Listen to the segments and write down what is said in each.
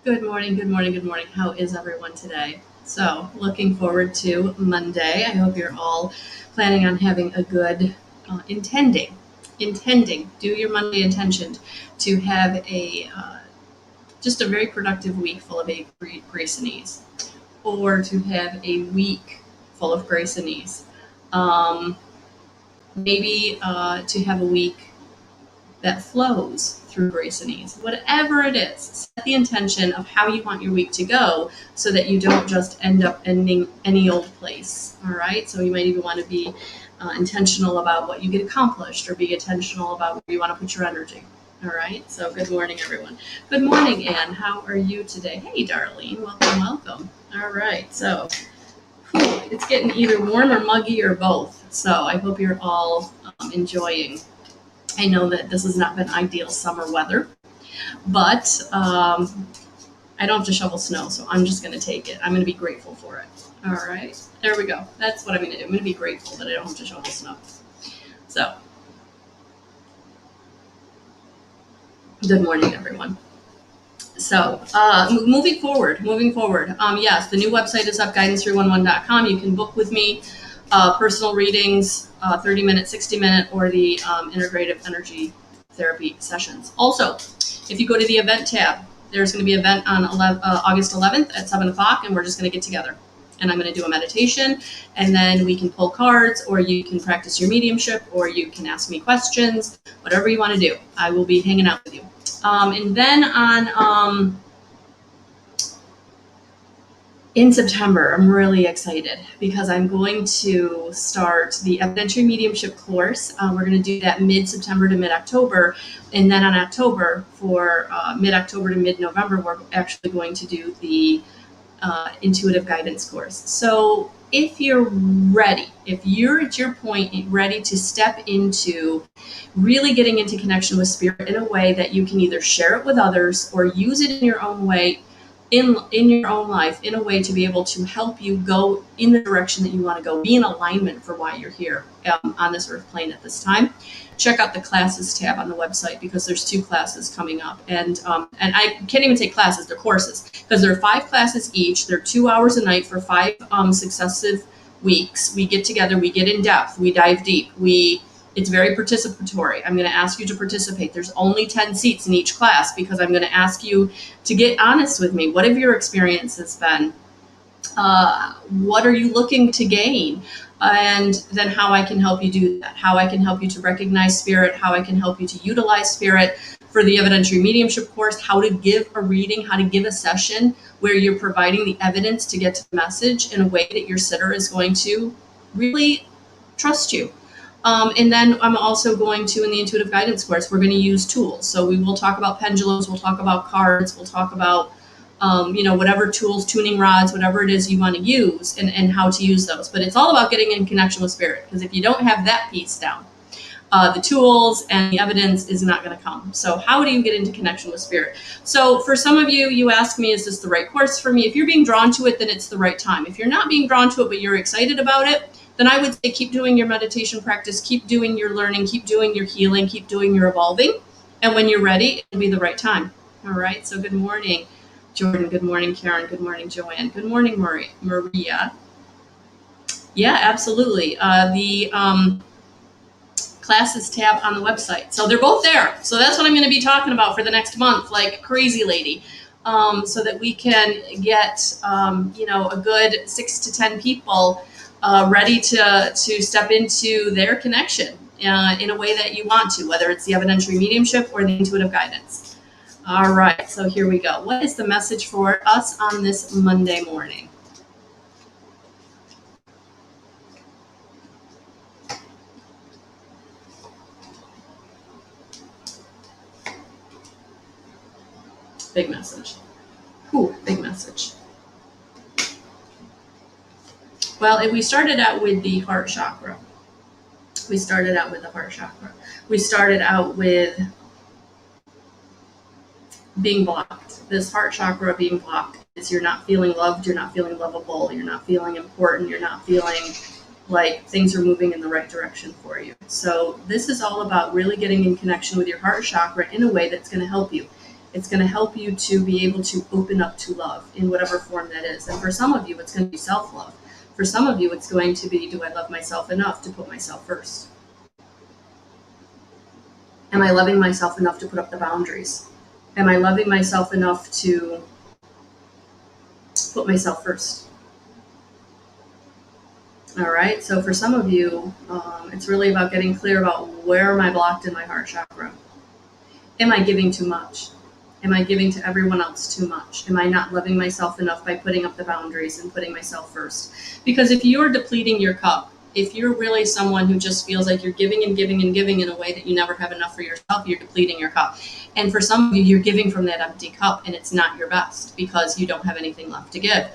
Good morning, good morning, good morning. How is everyone today? So, looking forward to Monday. I hope you're all planning on having a good, intending, do your Monday intention to have just a very productive week full of grace and ease, or to have a week full of grace and ease. Um, maybe to have a week that flows through grace and ease. Whatever it is, set the intention of how you want your week to go so that you don't just end up ending any old place. All right. So you might even want to be intentional about what you get accomplished, or be intentional about where you want to put your energy. All right. So good morning, everyone. Good morning, Anne. How are you today? Hey, Darlene. Welcome, welcome. All right. So it's getting either warm or muggy or both. So I hope you're all enjoying. I know that this has not been ideal summer weather, but I don't have to shovel snow, so I'm just going to take it. I'm going to be grateful for it. All right, there we go. That's what I'm going to do. I'm going to be grateful that I don't have to shovel snow. So, good morning, everyone. So, moving forward. Yes, the new website is up, guidance311.com. You can book with me. Personal readings, 30-minute, 60-minute, or the integrative energy therapy sessions. Also, if you go to the event tab, there's going to be an event on August 11th at 7 o'clock, and we're just going to get together. And I'm going to do a meditation, and then we can pull cards, or you can practice your mediumship, or you can ask me questions, whatever you want to do. I will be hanging out with you. And then on... in September, I'm really excited because I'm going to start the evidentiary mediumship course. We're going to do that mid-September to mid-October. And then on October, for mid-October to mid-November, we're actually going to do the intuitive guidance course. So if you're ready, if you're at your point ready to step into really getting into connection with spirit in a way that you can either share it with others or use it in your own way, in your own life, in a way to be able to help you go in the direction that you want to go, be in alignment for why you're here on this earth plane at this time, check out the classes tab on the website, because there's 2 classes coming up. And I can't even say classes, they're courses, because there are 5 classes each. They're 2 hours a night for 5 successive weeks. We get together, we get in depth, we dive deep, it's very participatory. I'm going to ask you to participate. There's only 10 seats in each class, because I'm going to ask you to get honest with me. What have your experiences been? What are you looking to gain? And then how I can help you do that, how I can help you to recognize spirit, how I can help you to utilize spirit for the evidentiary mediumship course, how to give a reading, how to give a session where you're providing the evidence to get to the message in a way that your sitter is going to really trust you. And then I'm also going to, in the intuitive guidance course, we're going to use tools. So we will talk about pendulums, we'll talk about cards, we'll talk about, whatever tools, tuning rods, whatever it is you want to use, and how to use those. But it's all about getting in connection with spirit, because if you don't have that piece down, the tools and the evidence is not going to come. So how do you get into connection with spirit? So for some of you, you ask me, is this the right course for me? If you're being drawn to it, then it's the right time. If you're not being drawn to it, but you're excited about it, then I would say keep doing your meditation practice, keep doing your learning, keep doing your healing, keep doing your evolving. And when you're ready, it'll be the right time. All right. So good morning, Jordan. Good morning, Karen. Good morning, Joanne. Good morning, Maria. Yeah, absolutely. The classes tab on the website. So they're both there. So that's what I'm going to be talking about for the next month, like crazy lady. So that we can get, a good 6 to 10 people ready to step into their connection in a way that you want to, whether it's the evidentiary mediumship or the intuitive guidance. All right, so here we go. What is the message for us on this Monday morning? Big message. Big message. Well, if we started out with the heart chakra, we started out with being blocked. This heart chakra being blocked is you're not feeling loved, you're not feeling lovable, you're not feeling important, you're not feeling like things are moving in the right direction for you. So this is all about really getting in connection with your heart chakra in a way that's going to help you. It's going to help you to be able to open up to love in whatever form that is. And for some of you, it's going to be self-love. For some of you, it's going to be, do I love myself enough to put myself first? Am I loving myself enough to put up the boundaries? Am I loving myself enough to put myself first? All right, so for some of you, it's really about getting clear about where am I blocked in my heart chakra? Am I giving too much? Am I giving to everyone else too much? Am I not loving myself enough by putting up the boundaries and putting myself first? Because if you're depleting your cup, if you're really someone who just feels like you're giving and giving and giving in a way that you never have enough for yourself, you're depleting your cup. And for some of you, you're giving from that empty cup and it's not your best because you don't have anything left to give.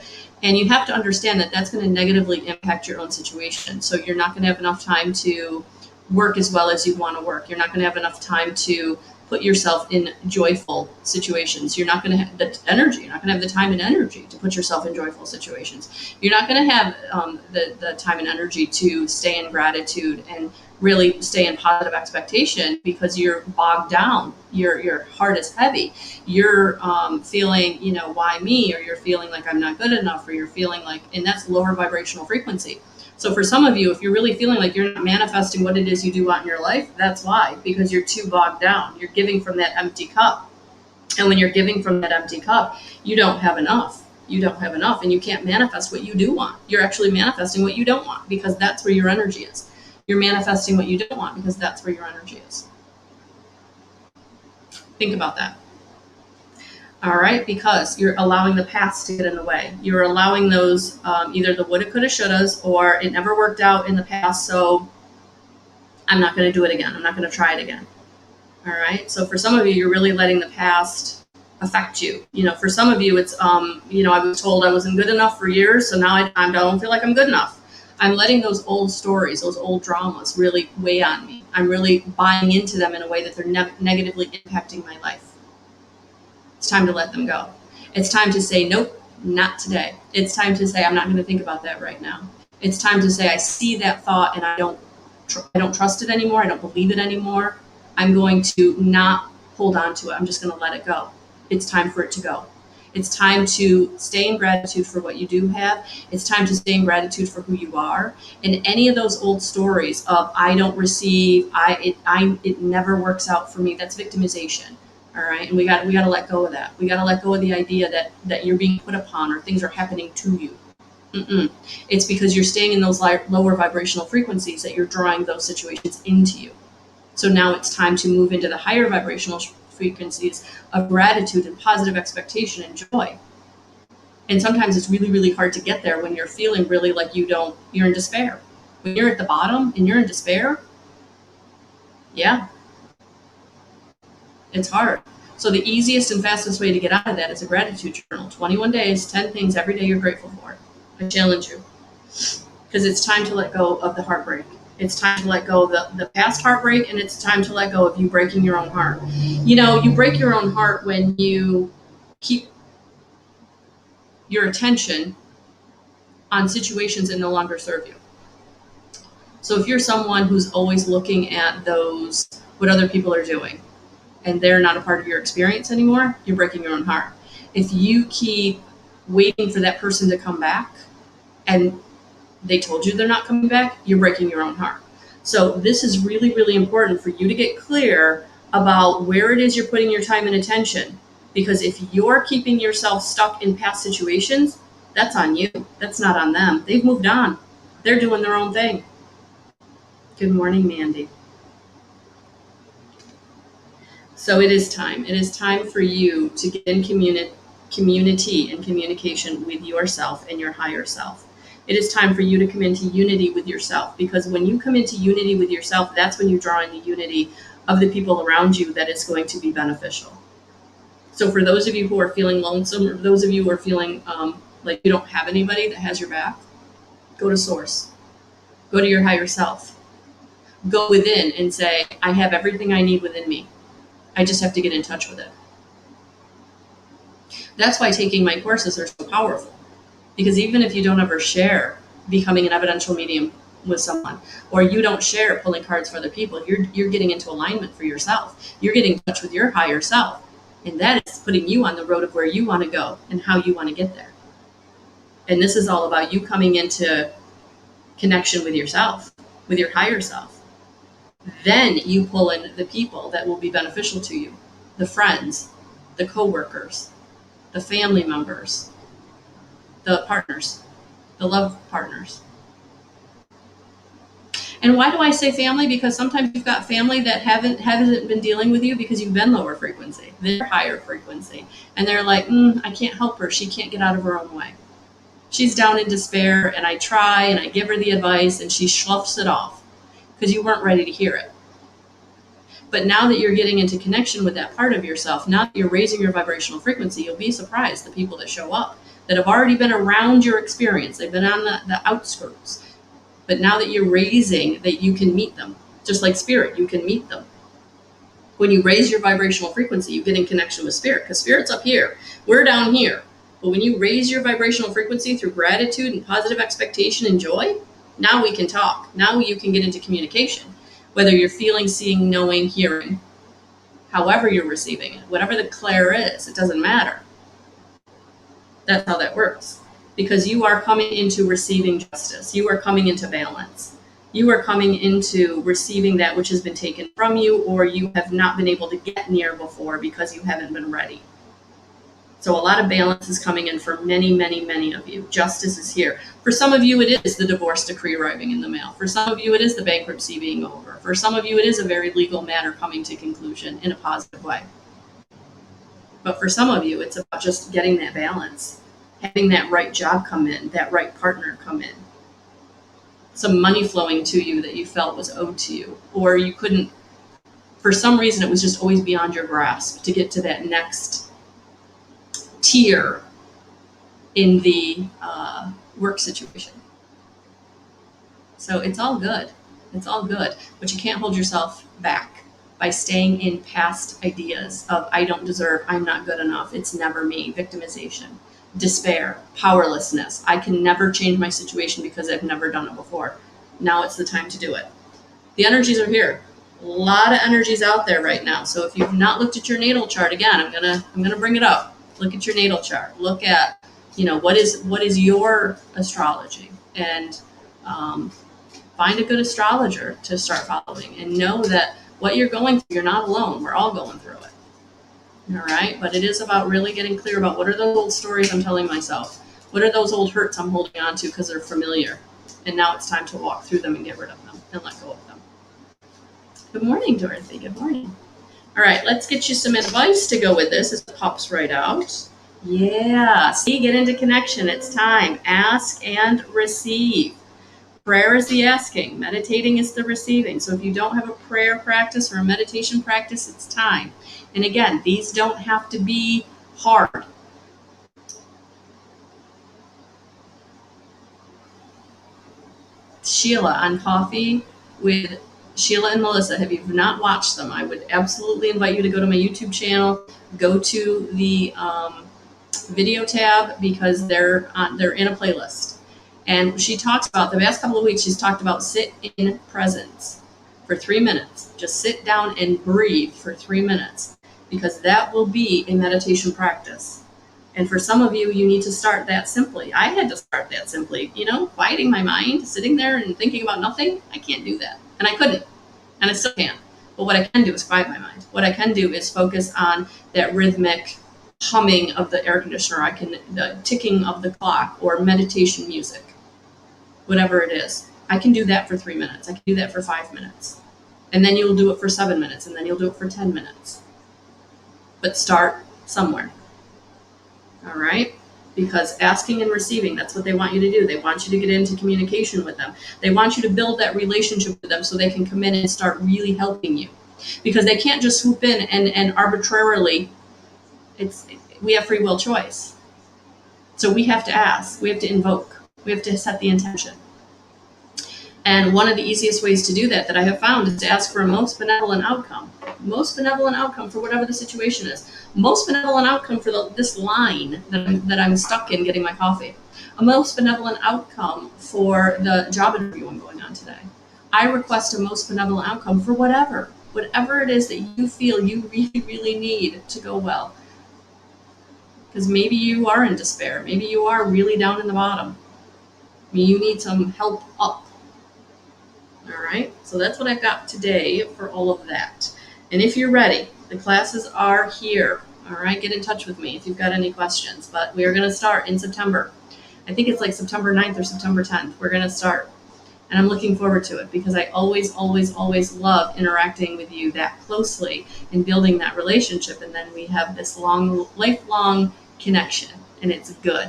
And you have to understand that that's going to negatively impact your own situation. So you're not going to have enough time to work as well as you want to work. You're not going to have enough time to put yourself in joyful situations. You're not going to have the energy. You're not going to have the time and energy to put yourself in joyful situations. You're not going to have the time and energy to stay in gratitude and really stay in positive expectation because you're bogged down. Your heart is heavy. You're feeling, why me? Or you're feeling like I'm not good enough, or you're feeling like, and that's lower vibrational frequency. So for some of you, if you're really feeling like you're not manifesting what it is you do want in your life, that's why, because you're too bogged down. You're giving from that empty cup. And when you're giving from that empty cup, you don't have enough. You don't have enough, and you can't manifest what you do want. You're actually manifesting what you don't want because that's where your energy is. You're manifesting what you don't want because that's where your energy is. Think about that. All right, because you're allowing the past to get in the way. You're allowing those either the woulda, coulda, shouldas, or it never worked out in the past, so I'm not going to do it again. I'm not going to try it again. All right, so for some of you, you're really letting the past affect you. For some of you, it's I was told I wasn't good enough for years, so now I don't feel like I'm good enough. I'm letting those old stories, those old dramas really weigh on me. I'm really buying into them in a way that they're negatively impacting my life. It's time to let them go. It's time to say, nope, not today. It's time to say, I'm not going to think about that right now. It's time to say, I see that thought and I don't trust it anymore. I don't believe it anymore. I'm going to not hold on to it. I'm just going to let it go. It's time for it to go. It's time to stay in gratitude for what you do have. It's time to stay in gratitude for who you are. And any of those old stories of I don't receive, it never works out for me, that's victimization. All right, and we got to let go of that. We got to let go of the idea that you're being put upon or things are happening to you. It's because you're staying in those lower vibrational frequencies that you're drawing those situations into you. So now it's time to move into the higher vibrational frequencies of gratitude and positive expectation and joy. And sometimes it's really, really hard to get there when you're feeling really like you're in despair. When you're at the bottom and you're in despair, yeah, it's hard. So the easiest and fastest way to get out of that is a gratitude journal. 21 days, 10 things every day you're grateful for. I challenge you. Because it's time to let go of the heartbreak. It's time to let go of the past heartbreak, and it's time to let go of you breaking your own heart. You break your own heart when you keep your attention on situations that no longer serve you. So if you're someone who's always looking at what other people are doing, and they're not a part of your experience anymore, you're breaking your own heart. If you keep waiting for that person to come back and they told you they're not coming back, you're breaking your own heart. So this is really, really important for you to get clear about where it is you're putting your time and attention. Because if you're keeping yourself stuck in past situations, that's on you. That's not on them. They've moved on. They're doing their own thing. Good morning, Mandy. So it is time. It is time for you to get in community and communication with yourself and your higher self. It is time for you to come into unity with yourself, because when you come into unity with yourself, that's when you draw in the unity of the people around you that is going to be beneficial. So for those of you who are feeling lonesome, or those of you who are feeling like you don't have anybody that has your back, go to source. Go to your higher self. Go within and say, I have everything I need within me. I just have to get in touch with it. That's why taking my courses are so powerful. Because even if you don't ever share becoming an evidential medium with someone, or you don't share pulling cards for other people, you're getting into alignment for yourself. You're getting in touch with your higher self. And that is putting you on the road of where you want to go and how you want to get there. And this is all about you coming into connection with yourself, with your higher self. Then you pull in the people that will be beneficial to you, the friends, the coworkers, the family members, the partners, the love partners. And why do I say family? Because sometimes you've got family that hasn't been dealing with you because you've been lower frequency. They're higher frequency. And they're like, I can't help her. She can't get out of her own way. She's down in despair, and I try and I give her the advice and she sloughs it off because you weren't ready to hear it. But now that you're getting into connection with that part of yourself, now that you're raising your vibrational frequency, you'll be surprised the people that show up that have already been around your experience. They've been on the outskirts. But now that you're raising, that you can meet them. Just like spirit, you can meet them. When you raise your vibrational frequency, you get in connection with spirit, because spirit's up here. We're down here. But when you raise your vibrational frequency through gratitude and positive expectation and joy, now we can talk. Now you can get into communication. Whether you're feeling, seeing, knowing, hearing, however you're receiving it, whatever the clair is, it doesn't matter. That's how that works. Because you are coming into receiving justice. You are coming into balance. You are coming into receiving that which has been taken from you, or you have not been able to get near before because you haven't been ready. So a lot of balance is coming in for many, many, many of you. Justice is here. For some of you, it is the divorce decree arriving in the mail. For some of you, it is the bankruptcy being over. For some of you, it is a very legal matter coming to conclusion in a positive way. But for some of you, it's about just getting that balance, having that right job come in, that right partner come in, some money flowing to you that you felt was owed to you, or you couldn't, for some reason, it was just always beyond your grasp to get to that next tier in the work situation. So it's all good. It's all good. But you can't hold yourself back by staying in past ideas of I don't deserve, I'm not good enough, it's never me, victimization, despair, powerlessness. I can never change my situation because I've never done it before. Now it's the time to do it. The energies are here. A lot of energies out there right now. So if you've not looked at your natal chart, again, I'm gonna bring it up. Look at your natal chart. Look at, what is your astrology, and find a good astrologer to start following, and know that what you're going through, you're not alone. We're all going through it. All right. But it is about really getting clear about what are those old stories I'm telling myself? What are those old hurts I'm holding on to because they're familiar? And now it's time to walk through them and get rid of them and let go of them. Good morning, Dorothy. Good morning. All right, let's get you some advice to go with this as it pops right out. Yeah, see, get into connection. It's time. Ask and receive. Prayer is the asking. Meditating is the receiving. So if you don't have a prayer practice or a meditation practice, it's time. And again, these don't have to be hard. Sheila on Coffee with Sheila and Melissa. If you've not watched them, I would absolutely invite you to go to my YouTube channel, go to the video tab, because they're in a playlist. And she talks about, the past couple of weeks, she's talked about sit in presence for 3 minutes. Just sit down and breathe for 3 minutes, because that will be a meditation practice. And for some of you, you need to start that simply. I had to start that simply, quieting my mind, sitting there and thinking about nothing. I can't do that. And I couldn't. And I still can't. But what I can do is quiet my mind. What I can do is focus on that rhythmic humming of the air conditioner. The ticking of the clock, or meditation music, whatever it is. I can do that for 3 minutes. I can do that for 5 minutes. And then you'll do it for 7 minutes. And then you'll do it for 10 minutes. But start somewhere. All right? Because asking and receiving, that's what they want you to do. They want you to get into communication with them. They want you to build that relationship with them so they can come in and start really helping you. Because they can't just swoop in and arbitrarily, we have free will choice. So we have to ask, we have to invoke, we have to set the intention. And one of the easiest ways to do that I have found is to ask for a most benevolent outcome. Most benevolent outcome for whatever the situation is. Most benevolent outcome for this line that I'm stuck in getting my coffee. A most benevolent outcome for the job interview I'm going on today. I request a most benevolent outcome for whatever. whatever it is that you feel you really, really need to go well. Because maybe you are in despair. Maybe you are really down in the bottom. You need some help up. All right, so that's what I've got today for all of that. And if you're ready, the classes are here. All right, get in touch with me if you've got any questions. But we are going to start in September. I think it's like September 9th or September 10th. We're going to start. And I'm looking forward to it because I always, always, always love interacting with you that closely and building that relationship. And then we have this lifelong connection, and it's good.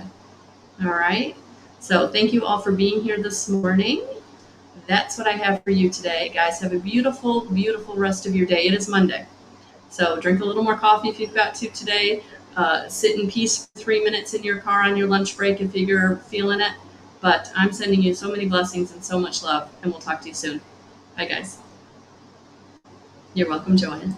All right. So thank you all for being here this morning. That's what I have for you today. Guys, have a beautiful, beautiful rest of your day. It is Monday. So drink a little more coffee if you've got to today. Sit in peace for 3 minutes in your car on your lunch break if you're feeling it. But I'm sending you so many blessings and so much love, and we'll talk to you soon. Bye, guys. You're welcome, Joanne.